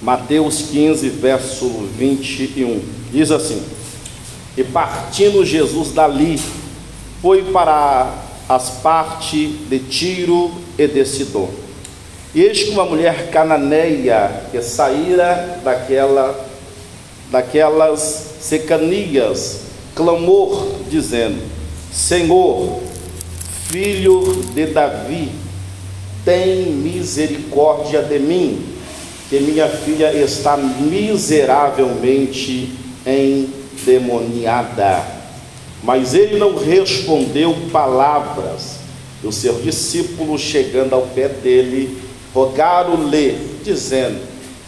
Mateus 15, verso 21, diz assim: e partindo Jesus dali, foi para as partes de Tiro e de Sidom. E eis que uma mulher cananeia que saíra daquelas cercanias, clamou, dizendo: Senhor, filho de Davi, tem misericórdia de mim, que minha filha está miseravelmente endemoniada. Mas ele não respondeu palavras. E os seus discípulos, chegando ao pé dele, rogaram-lhe, dizendo: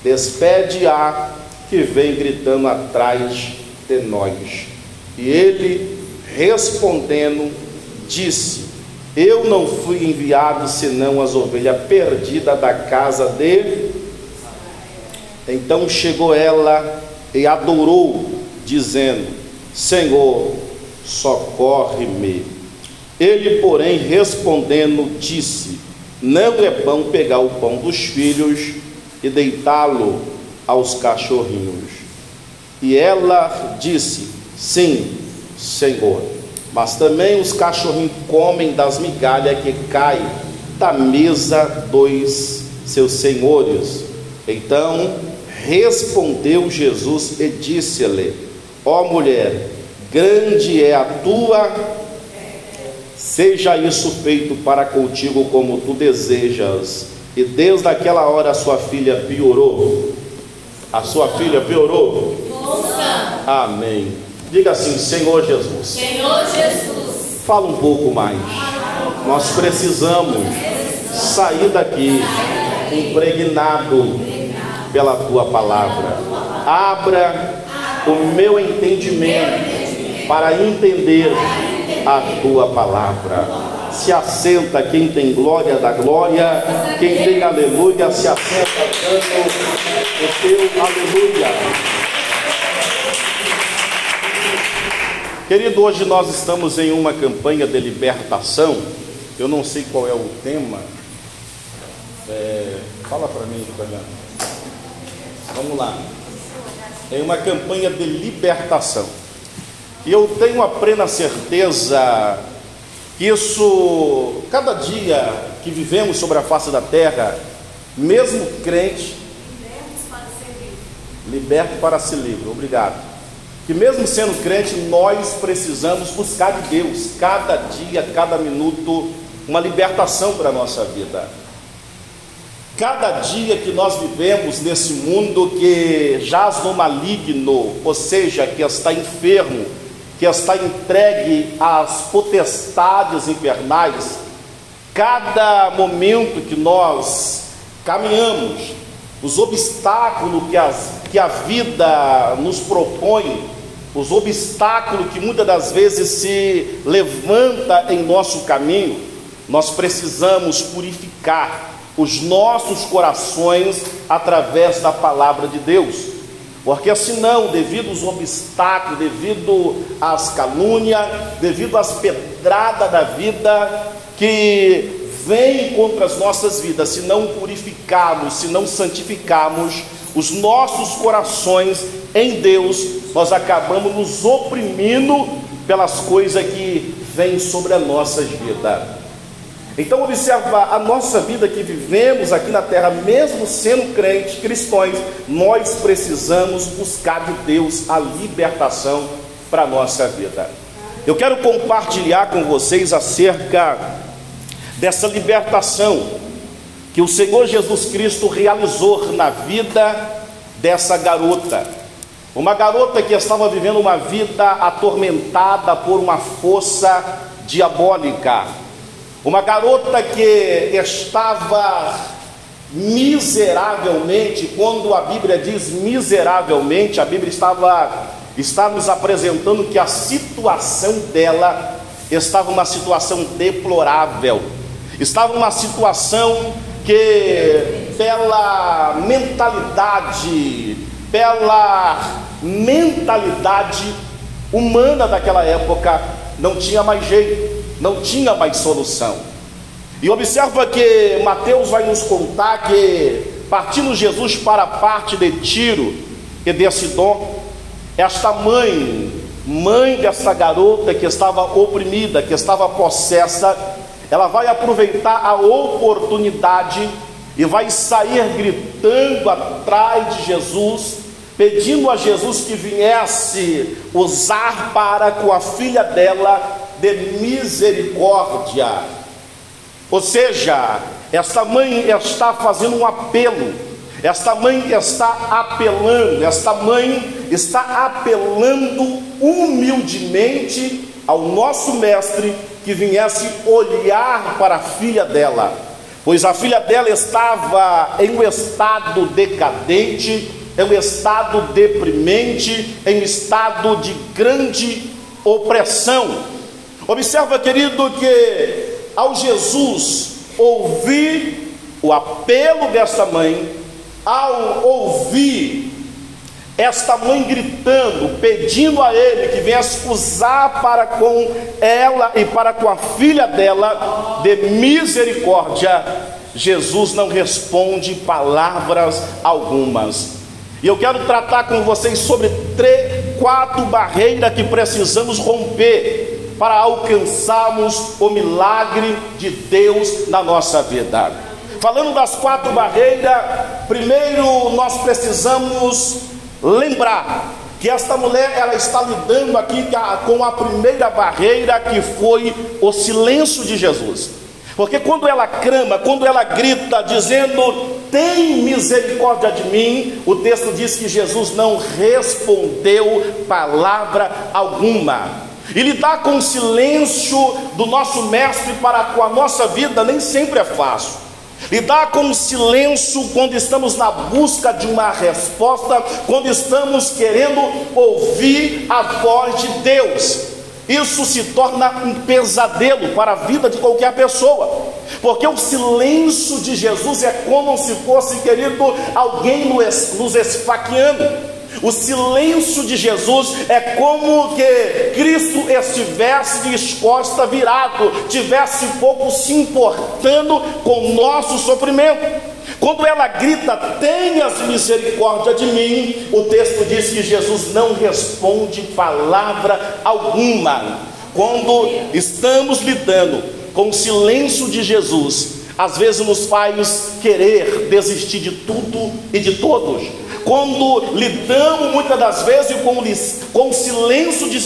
despede-a, que vem gritando atrás de nós. E ele, respondendo, disse: eu não fui enviado senão as ovelhas perdidas da casa de... Então chegou ela e adorou, dizendo: Senhor, socorre-me. Ele, porém, respondendo, disse: não é bom pegar o pão dos filhos e deitá-lo aos cachorrinhos. E ela disse: sim, Senhor, mas também os cachorrinhos comem das migalhas que caem da mesa dos seus senhores. Então respondeu Jesus e disse-lhe: ó mulher, grande é a tua, seja isso feito para contigo como tu desejas. E desde aquela hora a sua filha piorou. A sua filha piorou? Amém. Diga assim: Senhor Jesus. Senhor Jesus. Fala um pouco mais. Nós precisamos sair daqui impregnado pela tua palavra. Abra o meu entendimento para entender a tua palavra. Se assenta quem tem glória da glória, quem tem aleluia, se assenta dando o teu aleluia. Querido, hoje nós estamos em uma campanha de libertação. Eu não sei qual é o tema. Fala para mim, Fernando. Vamos lá. É uma campanha de libertação. E eu tenho a plena certeza que isso, cada dia que vivemos sobre a face da terra, mesmo crente, liberto para ser livre. Obrigado. Que mesmo sendo crente, nós precisamos buscar de Deus, cada dia, cada minuto, uma libertação para a nossa vida. Cada dia que nós vivemos nesse mundo que jaz no maligno, ou seja, que está enfermo, que está entregue às potestades infernais, cada momento que nós caminhamos, os obstáculos que a vida nos propõe, os obstáculos que muitas das vezes se levanta em nosso caminho, nós precisamos purificar os nossos corações através da palavra de Deus, porque senão, devido aos obstáculos, devido às calúnias, devido às pedradas da vida que vem contra as nossas vidas, se não purificarmos, se não santificarmos os nossos corações em Deus, nós acabamos nos oprimindo pelas coisas que vêm sobre as nossas vidas. Então observa a nossa vida que vivemos aqui na terra, mesmo sendo crentes, cristãos, nós precisamos buscar de Deus a libertação para a nossa vida. Eu quero compartilhar com vocês acerca dessa libertação que o Senhor Jesus Cristo realizou na vida dessa garota. Uma garota que estava vivendo uma vida atormentada por uma força diabólica. Uma garota que estava miseravelmente, quando a Bíblia diz miseravelmente, a Bíblia está nos apresentando que a situação dela estava uma situação deplorável, estava uma situação que pela mentalidade humana daquela época não tinha mais jeito, não tinha mais solução. E observa que Mateus vai nos contar que partindo Jesus para a parte de Tiro e de Sidom, esta mãe dessa garota que estava oprimida, que estava possessa, ela vai aproveitar a oportunidade e vai sair gritando atrás de Jesus, pedindo a Jesus que viesse usar para com a filha dela de misericórdia. Ou seja, esta mãe está fazendo um apelo, esta mãe está apelando humildemente ao nosso mestre que viesse olhar para a filha dela, pois a filha dela estava em um estado decadente, em um estado deprimente, em um estado de grande opressão. Observa, querido, que ao Jesus ouvir o apelo desta mãe, ao ouvir esta mãe gritando, pedindo a ele que viesse usar para com ela e para com a filha dela de misericórdia, Jesus não responde palavras algumas. E eu quero tratar com vocês sobre 4 barreiras que precisamos romper para alcançarmos o milagre de Deus na nossa vida. Falando das 4 barreiras, primeiro nós precisamos lembrar que esta mulher, ela está lidando aqui com a primeira barreira, que foi o silêncio de Jesus. Porque quando ela clama, quando ela grita dizendo: tem misericórdia de mim, o texto diz que Jesus não respondeu palavra alguma. E lidar com o silêncio do nosso mestre para com a nossa vida nem sempre é fácil. Lidar com o silêncio quando estamos na busca de uma resposta, quando estamos querendo ouvir a voz de Deus, isso se torna um pesadelo para a vida de qualquer pessoa, porque o silêncio de Jesus é como se fosse, querido, alguém nos esfaqueando. O silêncio de Jesus é como que Cristo estivesse de costas virado, tivesse pouco se importando com o nosso sofrimento. Quando ela grita: tenhas misericórdia de mim, o texto diz que Jesus não responde palavra alguma. Quando estamos lidando com o silêncio de Jesus, às vezes nos faz querer desistir de tudo e de todos. Quando lidamos muitas das vezes com o silêncio de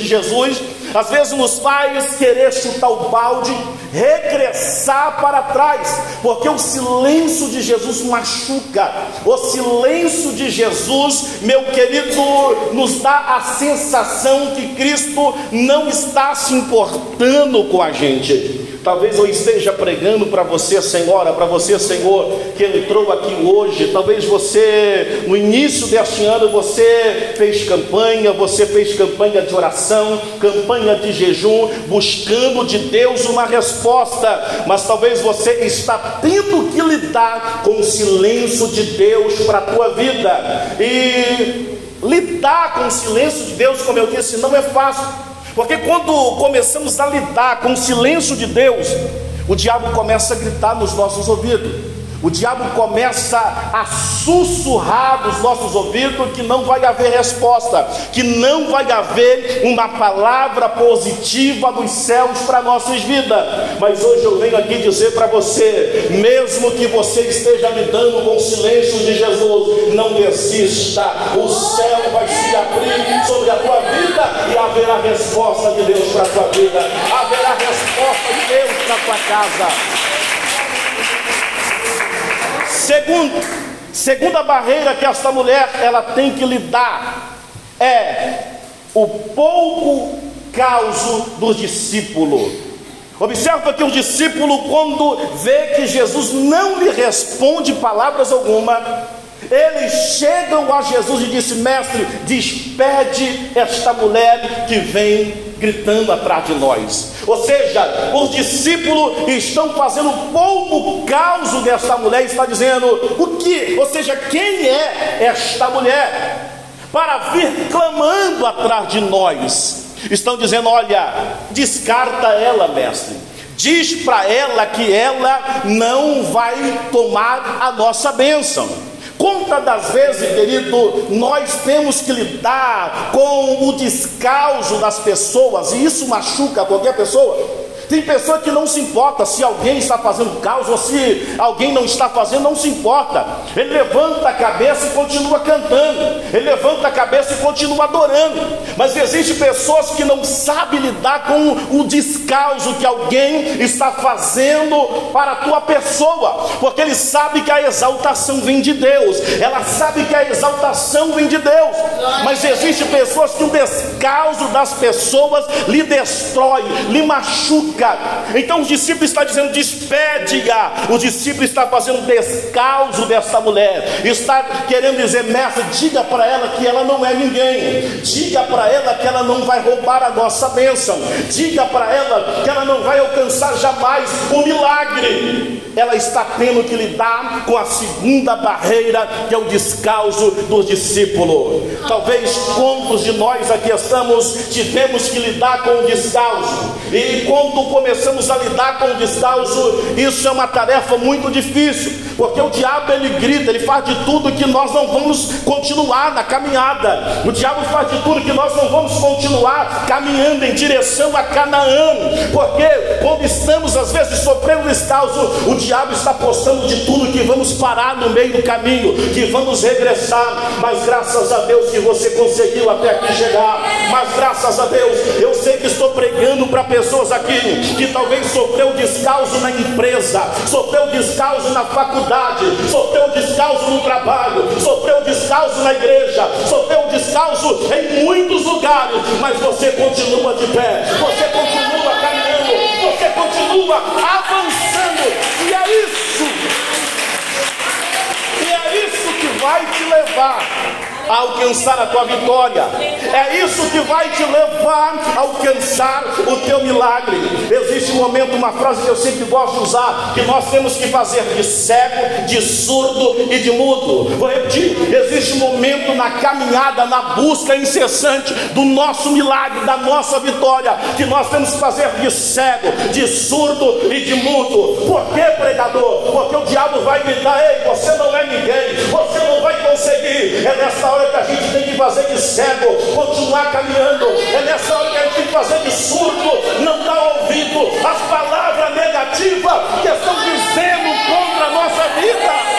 Jesus, às vezes nos faz querer chutar o balde, regressar para trás, porque o silêncio de Jesus machuca. O silêncio de Jesus, meu querido, nos dá a sensação que Cristo não está se importando com a gente. Talvez eu esteja pregando para você, senhora, para você, senhor, que entrou aqui hoje. Talvez você, no início deste ano, você fez campanha de oração, campanha de jejum, buscando de Deus uma resposta, mas talvez você está tendo que lidar com o silêncio de Deus para a tua vida. E lidar com o silêncio de Deus, como eu disse, não é fácil. Porque quando começamos a lidar com o silêncio de Deus, o diabo começa a gritar nos nossos ouvidos. O diabo começa a sussurrar nos nossos ouvidos que não vai haver resposta, que não vai haver uma palavra positiva dos céus para nossas vidas. Mas hoje eu venho aqui dizer para você, mesmo que você esteja lidando com o silêncio de Jesus, não desista. O céu vai se abrir sobre a tua vida e haverá resposta de Deus para a tua vida, haverá resposta de Deus para a tua casa. Segunda barreira que esta mulher ela tem que lidar é o pouco causo dos discípulos. Observa que os discípulos, quando vê que Jesus não lhe responde palavras alguma, eles chegam a Jesus e dizem: mestre, despede esta mulher que vem gritando atrás de nós. Ou seja, os discípulos estão fazendo pouco caso desta mulher, está dizendo: o que? Ou seja, quem é esta mulher para vir clamando atrás de nós? Estão dizendo: olha, descarta ela, mestre, diz para ela que ela não vai tomar a nossa bênção. Quantas das vezes, querido, nós temos que lidar com o descaso das pessoas, e isso machuca qualquer pessoa. Tem pessoa que não se importa se alguém está fazendo caos ou se alguém não está fazendo, não se importa. Ele levanta a cabeça e continua cantando, ele levanta a cabeça e continua adorando. Mas existem pessoas que não sabem lidar com o descaso que alguém está fazendo para a tua pessoa, porque ele sabe que a exaltação vem de Deus, ela sabe que a exaltação vem de Deus. Mas existem pessoas que o descaso das pessoas lhe destrói, lhe machuca. Então os discípulos estão dizendo: despede-a. O discípulo está fazendo descalço desta mulher, está querendo dizer: mestre, diga para ela que ela não é ninguém, diga para ela que ela não vai roubar a nossa bênção, diga para ela que ela não vai alcançar jamais o milagre. Ela está tendo que lidar com a segunda barreira, que é o descalço do discípulo. Talvez quantos de nós aqui tivemos que lidar com o descalço, e quando começamos a lidar com o descalço, isso é uma tarefa muito difícil, porque o diabo, ele grita, ele faz de tudo que nós não vamos continuar na caminhada. O diabo faz de tudo que nós não vamos continuar caminhando em direção a Canaã, porque quando estamos às vezes sofrendo descalço, o diabo está apostando de tudo que vamos parar no meio do caminho, que vamos regressar. Mas graças a Deus que você conseguiu até aqui chegar. Mas graças a Deus, eu sei que estou pregando para pessoas aqui que talvez sofreu descalço na empresa, sofreu descalço na faculdade, sofreu descalço no trabalho, sofreu descalço na igreja, sofreu descalço em muitos lugares, mas você continua de pé, você continua caminhando, você continua avançando, e é isso que vai te levar a alcançar a tua vitória. É isso que vai te levar a alcançar o teu milagre. Existe um momento, uma frase que eu sempre gosto de usar, que nós temos que fazer de cego, de surdo e de mudo. Vou repetir: existe um momento na caminhada, na busca incessante do nosso milagre, da nossa vitória, que nós temos que fazer de cego, de surdo e de mudo. Por que, pregador? Porque o diabo vai gritar: ei, você não é ninguém, você não vai conseguir. É nessa hora que a gente tem que fazer de cego, continuar caminhando. É nessa hora que a gente tem que fazer de surdo, não dar ouvido às palavras negativas que estão dizendo contra a nossa vida.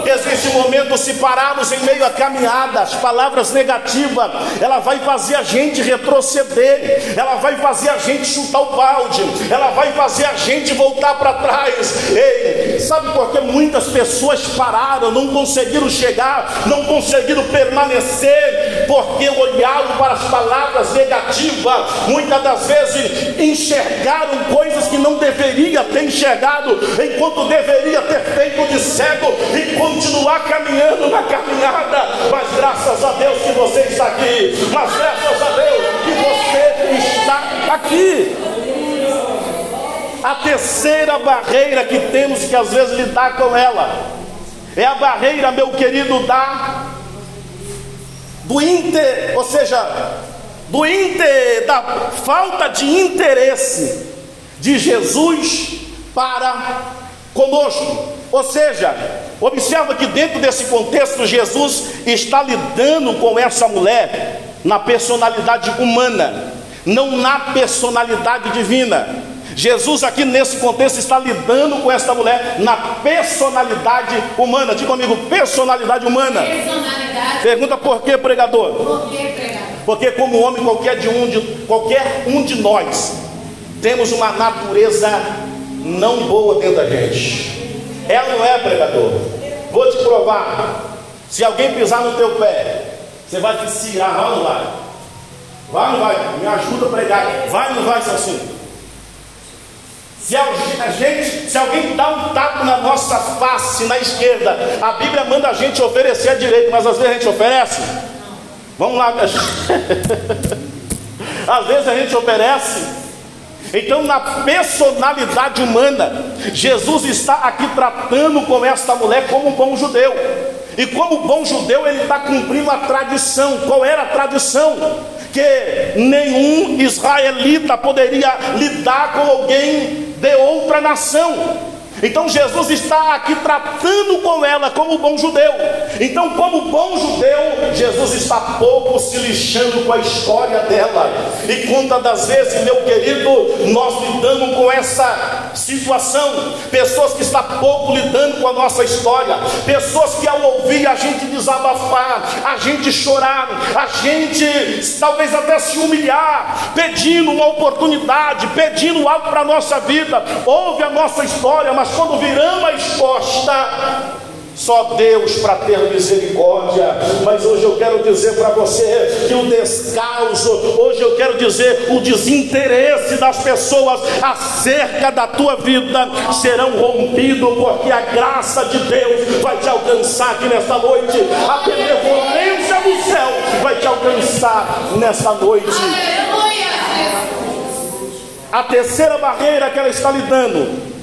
Existe um momento, se pararmos em meio à caminhada, as palavras negativas, ela vai fazer a gente retroceder, ela vai fazer a gente chutar o balde, ela vai fazer a gente voltar para trás. Ei, sabe por que muitas pessoas pararam, não conseguiram chegar, não conseguiram permanecer? Porque olharam para as palavras negativas, muitas das vezes enxergaram coisas que não deveria ter enxergado, enquanto deveria ter feito de cego e continuar caminhando na caminhada. Mas graças a Deus que você está aqui, mas graças a Deus que você está aqui. A terceira barreira que temos que às vezes lidar com ela é a barreira, meu querido, da falta de interesse de Jesus para conosco. Ou seja, observa que dentro desse contexto Jesus está lidando com essa mulher na personalidade humana, não na personalidade divina. Jesus aqui nesse contexto está lidando com essa mulher na personalidade humana. Diga comigo: personalidade humana. Pergunta: por que, pregador? Por que, pregador? Porque como homem, qualquer um de nós temos uma natureza não boa dentro da gente. É ou não é, pregador? Vou te provar. Se alguém pisar no teu pé, você vai te cirar, vai ou não vai? Vai ou não vai? Me ajuda a pregar. Vai ou não vai, Celcinho? Se alguém dá um tapa na nossa face, na esquerda, a Bíblia manda a gente oferecer a direita, mas às vezes a gente oferece. Vamos lá, minha gente. Às vezes a gente oferece. Então, na personalidade humana, Jesus está aqui tratando com esta mulher como um bom judeu. E como bom judeu, ele está cumprindo a tradição. Qual era a tradição? que nenhum israelita poderia lidar com alguém de outra nação. Então Jesus está aqui tratando com ela como bom judeu. Então, como bom judeu, Jesus está pouco se lixando com a história dela. E quantas das vezes, meu querido, nós lidamos com essa situação. Pessoas que estão pouco lidando com a nossa história. Pessoas que ao ouvir a gente desabafar, a gente chorar, a gente talvez até se humilhar, pedindo uma oportunidade, pedindo algo para a nossa vida, ouve a nossa história, mas quando viramos a exposta, só Deus para ter misericórdia. Mas hoje eu quero dizer para você que o descaso, hoje eu quero dizer o desinteresse das pessoas acerca da tua vida serão rompidos, porque a graça de Deus vai te alcançar aqui nesta noite, a benevolência do céu vai te alcançar nesta noite. A terceira barreira que ela está lidando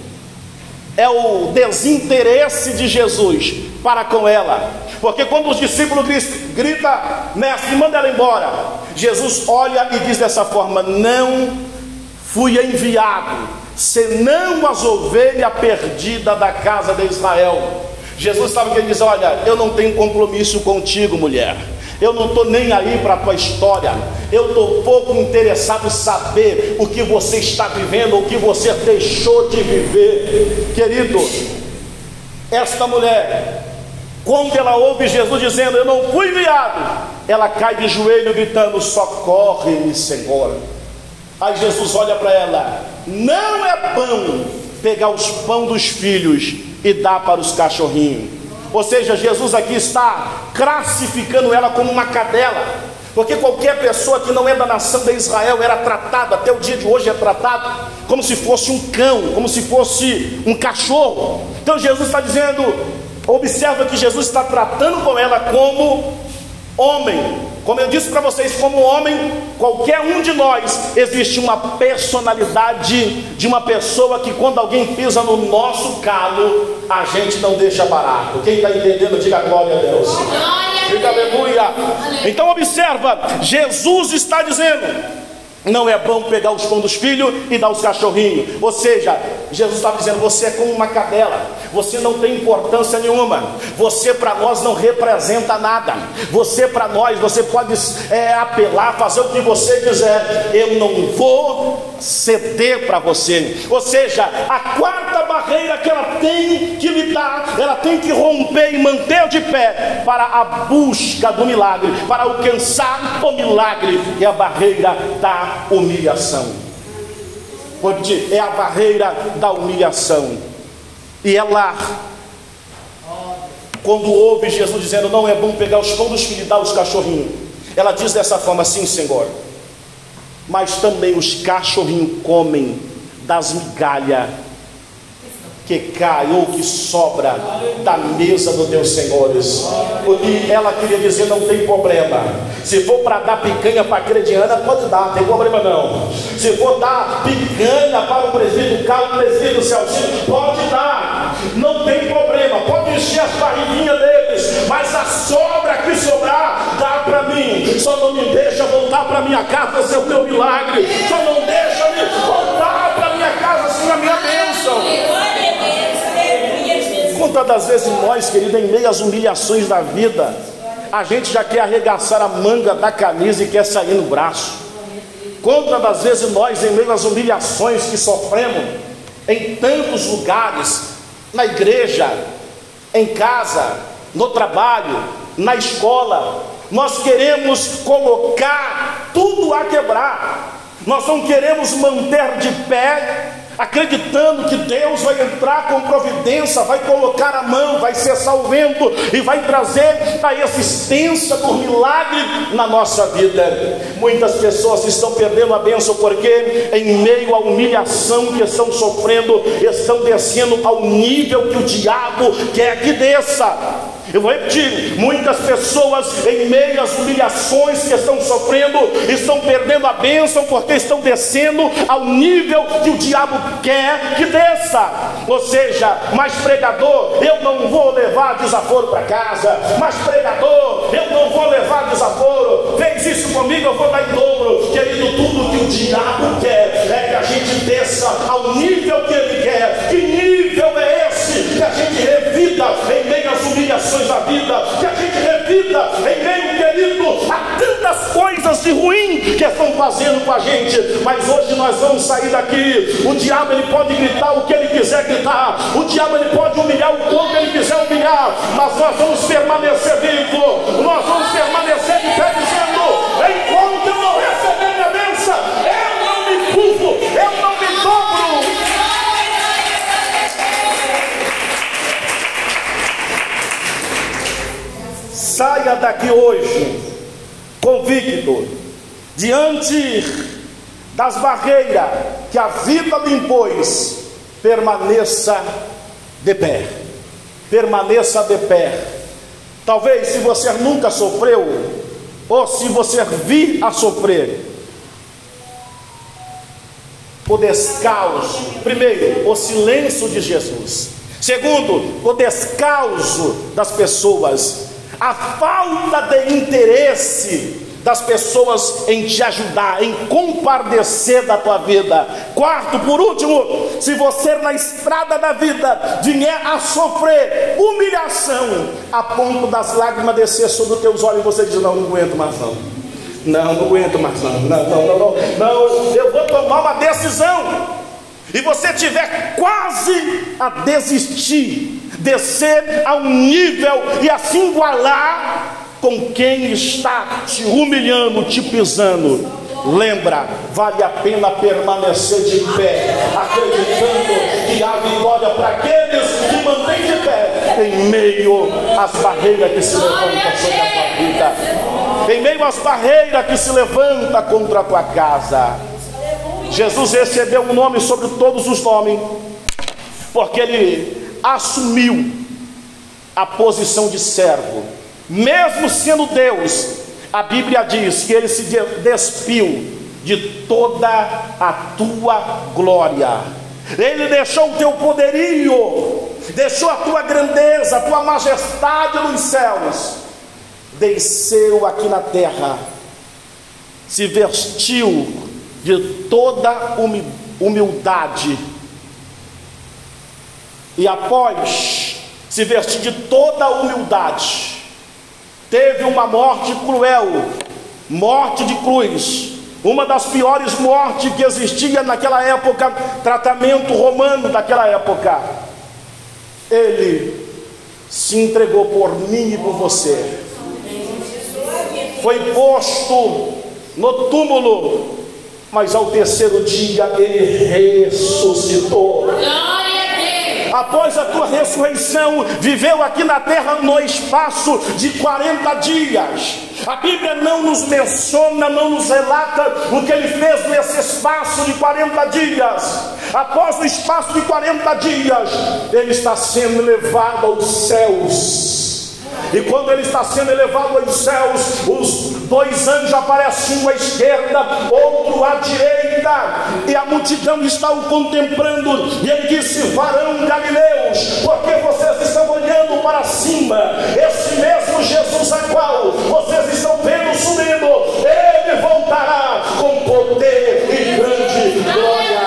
é o desinteresse de Jesus para com ela. Porque quando os discípulos gritam, mestre, manda ela embora, Jesus olha e diz dessa forma: não fui enviado senão as ovelhas perdidas da casa de Israel. Jesus estava querendo dizer: olha, eu não tenho compromisso contigo, mulher. Eu não estou nem aí para a tua história. Eu estou pouco interessado em saber o que você está vivendo, o que você deixou de viver. Querido, esta mulher, quando ela ouve Jesus dizendo: eu não fui enviado, ela cai de joelho gritando: socorre-me, Senhor. Aí Jesus olha para ela: não é bom pegar os pão dos filhos e dar para os cachorrinhos. Ou seja, Jesus aqui está classificando ela como uma cadela, porque qualquer pessoa que não é da nação de Israel era tratada, até o dia de hoje é tratado como se fosse um cão, como se fosse um cachorro. Então Jesus está dizendo, observa que Jesus está tratando com ela como homem. Como eu disse para vocês, como homem, qualquer um de nós, existe uma personalidade de uma pessoa que quando alguém pisa no nosso calo, a gente não deixa barato. Quem está entendendo, diga glória a Deus. Diga aleluia. Então observa, Jesus está dizendo: não é bom pegar os pão dos filhos e dar os cachorrinhos. Ou seja, Jesus está dizendo: você é como uma cadela, você não tem importância nenhuma, você para nós não representa nada, você para nós, você pode apelar, fazer o que você quiser, eu não vou ceder para você. Ou seja, a quarta barreira que ela tem que lidar, ela tem que romper e manter de pé para a busca do milagre, para alcançar o milagre, é a barreira da humilhação. É a barreira da humilhação. E ela, quando ouve Jesus dizendo: não é bom pegar os pão dos filhos e dar os cachorrinhos, ela diz dessa forma: sim, Senhor, mas também os cachorrinhos comem das migalhas que cai ou que sobra da mesa dos teus senhores. E ela queria dizer: não tem problema, se for para dar picanha para a crediana, pode dar, não tem problema não. Se for dar picanha para o presídio Carlos, o presídio Celcinho, pode dar, não tem problema, pode encher as barriguinhas deles, mas a sobra que sobrar, dá para mim. Só não me deixa voltar para minha casa sem o meu milagre, só não deixa me voltar para minha casa sem a minha bênção. Quantas das vezes nós, querido, em meio às humilhações da vida, a gente já quer arregaçar a manga da camisa e quer sair no braço. Quantas das vezes nós, em meio às humilhações que sofremos em tantos lugares, na igreja, em casa, no trabalho, na escola, nós queremos colocar tudo a quebrar, nós não queremos manter de pé, acreditando que Deus vai entrar com providência, vai colocar a mão, vai cessar o vento e vai trazer a existência do milagre na nossa vida. Muitas pessoas estão perdendo a bênção porque em meio à humilhação que estão sofrendo, estão descendo ao nível que o diabo quer que desça. Eu vou repetir, muitas pessoas em meio às humilhações que estão sofrendo, estão perdendo a bênção porque estão descendo ao nível que o diabo quer que desça. Ou seja, mas pregador, eu não vou levar desaforo para casa, mas pregador, eu não vou levar desaforo, fez isso comigo, eu vou dar em dobro. Querido, tudo que o diabo quer é que a gente desça ao nível que ele quer. Que nível é esse? Que a gente revida em meio às humilhações da vida, que a gente revida em meio, querido, a tantas coisas de ruim que estão fazendo com a gente. Mas hoje nós vamos sair daqui. O diabo, ele pode gritar o que ele quiser gritar, o diabo, ele pode humilhar o quanto ele quiser humilhar, mas nós vamos permanecer vivos, nós vamos permanecer de pé, dizendo: enquanto eu não receber minha bênção, eu não me curvo, eu não me dobro. Saia daqui hoje convicto, diante das barreiras que a vida lhe impôs, permaneça de pé, permaneça de pé. Talvez, se você nunca sofreu, ou se você vir a sofrer, o descalço, primeiro, o silêncio de Jesus; segundo, o descalço das pessoas, a falta de interesse das pessoas em te ajudar, em compadecer da tua vida. Quarto, por último, se você na estrada da vida vier a sofrer humilhação, a ponto das lágrimas descer sobre os teus olhos, e você diz: não aguento mais não, não aguento mais não, eu vou tomar uma decisão, e você tiver quase a desistir, descer a um nível e a se igualar com quem está te humilhando, te pisando, lembra, vale a pena permanecer de pé, acreditando que há vitória para aqueles que mantêm de pé em meio às barreiras que se levantam sobre a tua vida, em meio às barreiras que se levantam contra a tua casa. Jesus recebeu um nome sobre todos os nomes, porque ele assumiu a posição de servo. Mesmo sendo Deus, a Bíblia diz que ele se despiu de toda a tua glória. Ele deixou o teu poderio, deixou a tua grandeza, a tua majestade nos céus, desceu aqui na terra, se vestiu de toda humildade, e após se vestir de toda humildade, teve uma morte cruel, morte de cruz, uma das piores mortes que existia naquela época, tratamento romano daquela época. Ele se entregou por mim e por você, foi posto no túmulo, mas ao terceiro dia ele ressuscitou. Após a tua ressurreição, viveu aqui na terra no espaço de 40 dias. A Bíblia não nos menciona, não nos relata o que ele fez nesse espaço de 40 dias. Após o espaço de 40 dias, ele está sendo elevado aos céus. E quando ele está sendo elevado aos céus, os dois anjos aparecem, um à esquerda, outro à direita, e a multidão está o contemplando. E ele disse: varão galileus, por que vocês estão olhando para cima? Esse mesmo Jesus a qual vocês estão vendo subindo, ele voltará com poder e grande glória.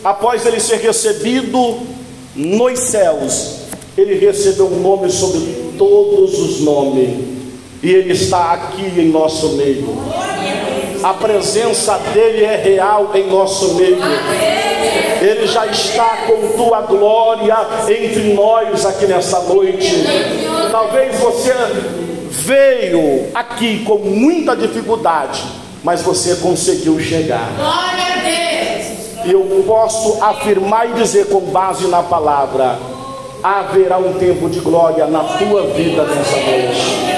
Após ele ser recebido nos céus, ele recebeu um nome sobre todos os nomes, e ele está aqui em nosso meio. A presença dele é real em nosso meio. Ele já está com tua glória entre nós aqui nessa noite. Talvez você veio aqui com muita dificuldade, mas você conseguiu chegar. E eu posso afirmar e dizer, com base na palavra, haverá um tempo de glória na tua vida nessa noite.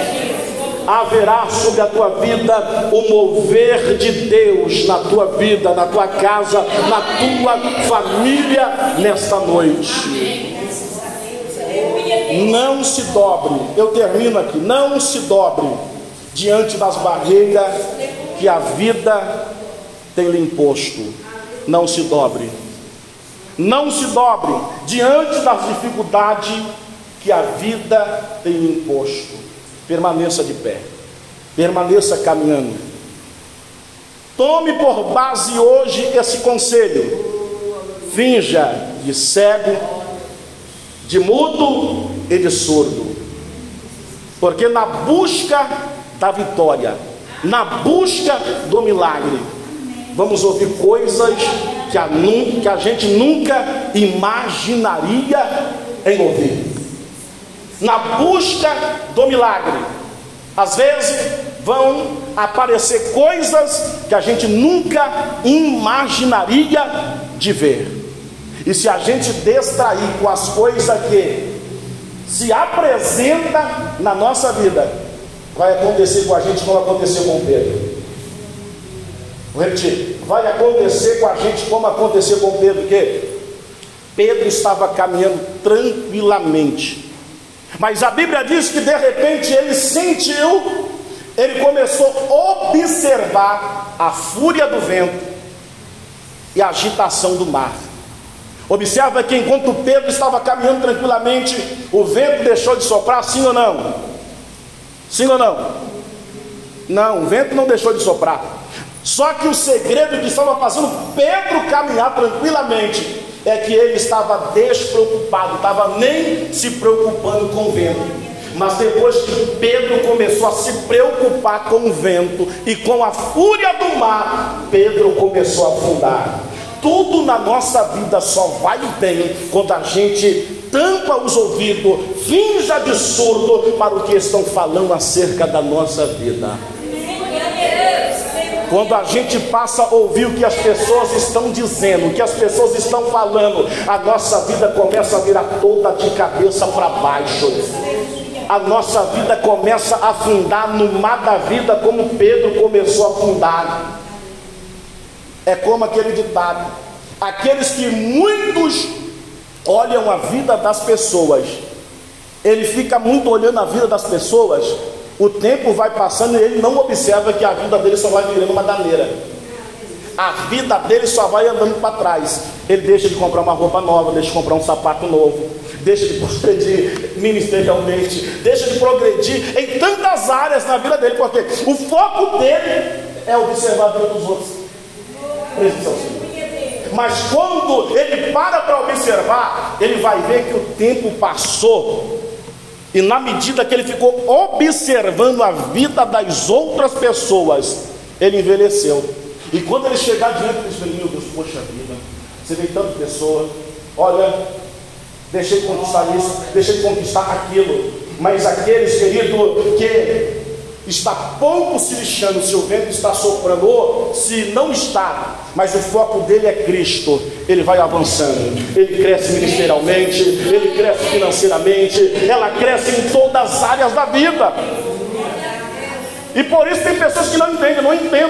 Haverá sobre a tua vida o mover de Deus na tua vida, na tua casa, na tua família nesta noite. Não se dobre, eu termino aqui, não se dobre diante das barreiras que a vida tem lhe imposto. Não se dobre. Não se dobre diante das dificuldades que a vida tem imposto. Permaneça de pé. permaneça caminhando. Tome por base hoje esse conselho: finja de cego, de mudo e de surdo, porque na busca da vitória, na busca do milagre, vamos ouvir coisas que a gente nunca imaginaria em ouvir. Na busca do milagre, às vezes vão aparecer coisas que a gente nunca imaginaria de ver. E se a gente distrair com as coisas que se apresentam na nossa vida, vai acontecer com a gente como aconteceu com Pedro. Vou repetir: vai acontecer com a gente como aconteceu com Pedro, que Pedro estava caminhando tranquilamente, mas a Bíblia diz que de repente ele sentiu, ele começou a observar a fúria do vento e a agitação do mar. Observa que enquanto Pedro estava caminhando tranquilamente, o vento deixou de soprar, sim ou não? Sim ou não? Não, o vento não deixou de soprar. Só que o segredo que estava fazendo Pedro caminhar tranquilamente é que ele estava despreocupado, estava nem se preocupando com o vento. Mas depois que Pedro começou a se preocupar com o vento e com a fúria do mar, Pedro começou a afundar. Tudo na nossa vida só vai bem quando a gente tampa os ouvidos, finja de surdo para o que estão falando acerca da nossa vida. Quando a gente passa a ouvir o que as pessoas estão dizendo, o que as pessoas estão falando, a nossa vida começa a virar toda de cabeça para baixo. A nossa vida começa a afundar no mar da vida, como Pedro começou a afundar. É como aquele ditado: aqueles que muitos olham a vida das pessoas, ele fica muito olhando a vida das pessoas, o tempo vai passando e ele não observa que a vida dele só vai virando uma daneira. A vida dele só vai andando para trás. Ele deixa de comprar uma roupa nova, deixa de comprar um sapato novo, deixa de progredir ministerialmente, deixa de progredir em tantas áreas na vida dele, porque o foco dele é observar a vida dos outros. Mas quando ele para observar, ele vai ver que o tempo passou, e na medida que ele ficou observando a vida das outras pessoas, ele envelheceu. E quando ele chegar diante desse menino, meu Deus, poxa vida, você vê tanta pessoa, olha, deixei de conquistar isso, deixei de conquistar aquilo. Mas aqueles, querido, que está pouco se lixando se o vento está soprando ou se não está, mas o foco dele é Cristo, ele vai avançando, ele cresce ministerialmente, ele cresce financeiramente, ela cresce em todas as áreas da vida. E por isso tem pessoas que não entendem, não entendem.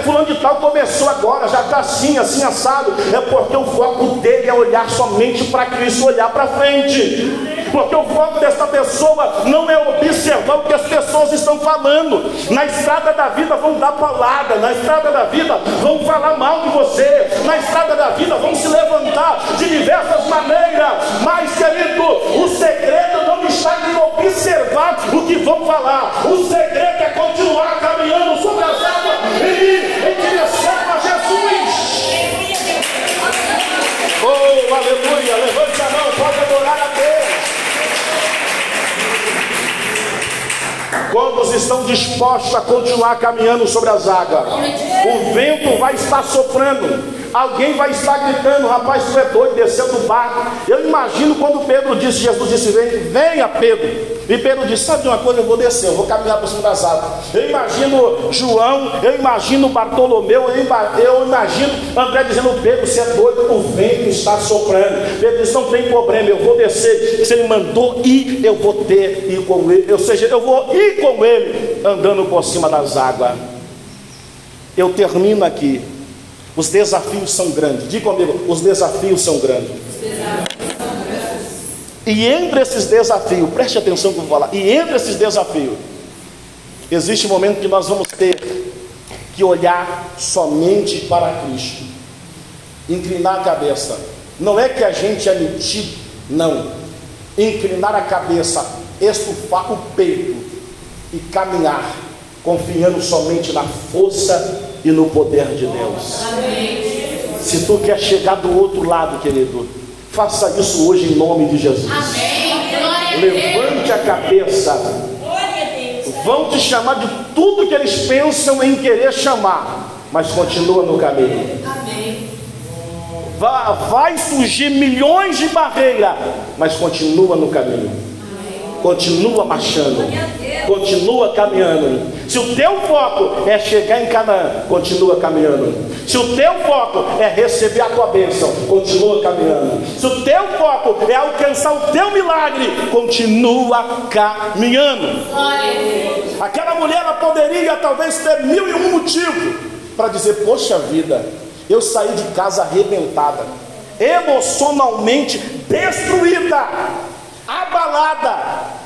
Fulano de tal começou agora, já está assim, assim assado. É porque o foco dele é olhar somente para Cristo, olhar para frente. Porque o foco dessa pessoa não é observar o que as pessoas estão falando. Na estrada da vida vão dar paulada, na estrada da vida vão falar mal de você, na estrada da vida vão se levantar de diversas maneiras. Mas, querido, o segredo não está em observar o que vão falar. O segredo é continuar caminhando sobre as águas e ir em direção a Jesus. Oh, aleluia! Levante a mão, pode adorar a Deus. Quantos estão dispostos a continuar caminhando sobre as águas? O vento vai estar soprando, alguém vai estar gritando: rapaz, tu é doido, desceu do barco. Eu imagino quando Pedro disse, Jesus disse: venha Pedro. E Pedro disse: sabe de uma coisa, eu vou descer, eu vou caminhar por cima das águas. Eu imagino João, eu imagino Bartolomeu, eu imagino André dizendo: Pedro, você é doido, o vento está soprando. Pedro disse: não tem problema, eu vou descer. Se ele mandou ir, eu vou ir com ele. Ou seja, eu vou ir com ele andando por cima das águas. Eu termino aqui. Os desafios são grandes. Diga comigo: os desafios são grandes. E entre esses desafios, preste atenção que eu vou falar, e entre esses desafios, existe um momento que nós vamos ter que olhar somente para Cristo, inclinar a cabeça. Não é que a gente é metido, não. Inclinar a cabeça, estufar o peito e caminhar confiando somente na força e no poder de Deus. Amém. Se tu quer chegar do outro lado, querido, faça isso hoje em nome de Jesus. Amém. Glória a Levante a cabeça. Glória a Deus. Vão te chamar de tudo que eles pensam em querer chamar, mas continua no caminho. Amém. Vai surgir milhões de barreiras, mas continua no caminho. Continua marchando, continua caminhando. Se o teu foco é chegar em Canaã, continua caminhando. Se o teu foco é receber a tua bênção, continua caminhando. Se o teu foco é alcançar o teu milagre, continua caminhando. Glória a Deus. Aquela mulher, ela poderia talvez ter 1001 motivos para dizer: poxa vida, eu saí de casa arrebentada, emocionalmente destruída, abalada,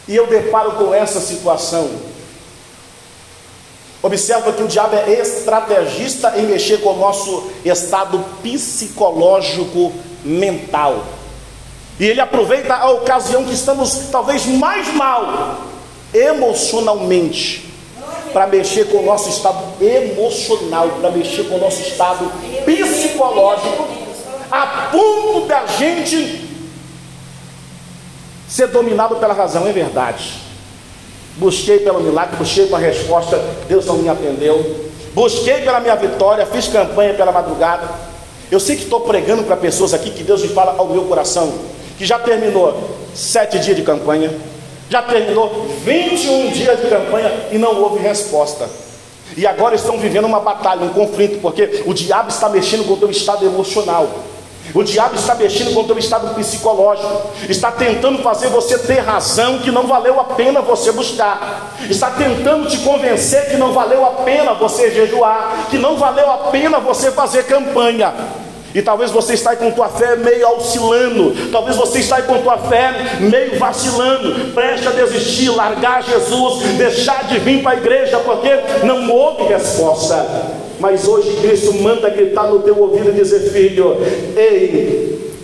e eu deparo com essa situação. Observa que o diabo é estrategista em mexer com o nosso estado psicológico mental, e ele aproveita a ocasião que estamos talvez mais mal emocionalmente, para mexer com o nosso estado emocional, para mexer com o nosso estado psicológico, a ponto da gente ser dominado pela razão. É verdade, busquei pelo milagre, busquei pela resposta, Deus não me atendeu, busquei pela minha vitória, fiz campanha pela madrugada. Eu sei que estou pregando para pessoas aqui que Deus me fala ao meu coração, que já terminou 7 dias de campanha, já terminou 21 dias de campanha e não houve resposta, e agora estão vivendo uma batalha, um conflito, porque o diabo está mexendo com o teu estado emocional. O diabo está mexendo com o teu estado psicológico, está tentando fazer você ter razão que não valeu a pena você buscar, está tentando te convencer que não valeu a pena você jejuar, que não valeu a pena você fazer campanha. E talvez você está aí com tua fé meio oscilando, talvez você está aí com tua fé meio vacilando, preste a desistir, largar Jesus, deixar de vir para a igreja porque não houve resposta. Mas hoje Cristo manda gritar no teu ouvido e dizer: filho, ei,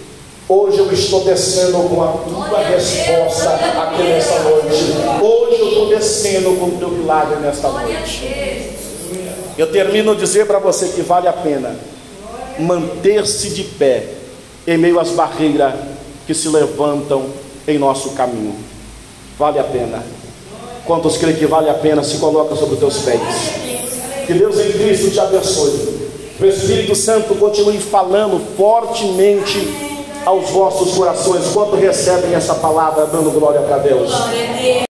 hoje eu estou descendo com a tua resposta aqui nessa noite. Hoje eu estou descendo com o teu milagre nesta noite. Eu termino a dizer para você que vale a pena manter-se de pé em meio às barreiras que se levantam em nosso caminho. Vale a pena. Quantos creem que vale a pena? Se coloca sobre os teus pés. Que Deus em Cristo te abençoe. O Espírito Santo continue falando fortemente aos vossos corações. Quanto recebem essa palavra, dando glória para Deus?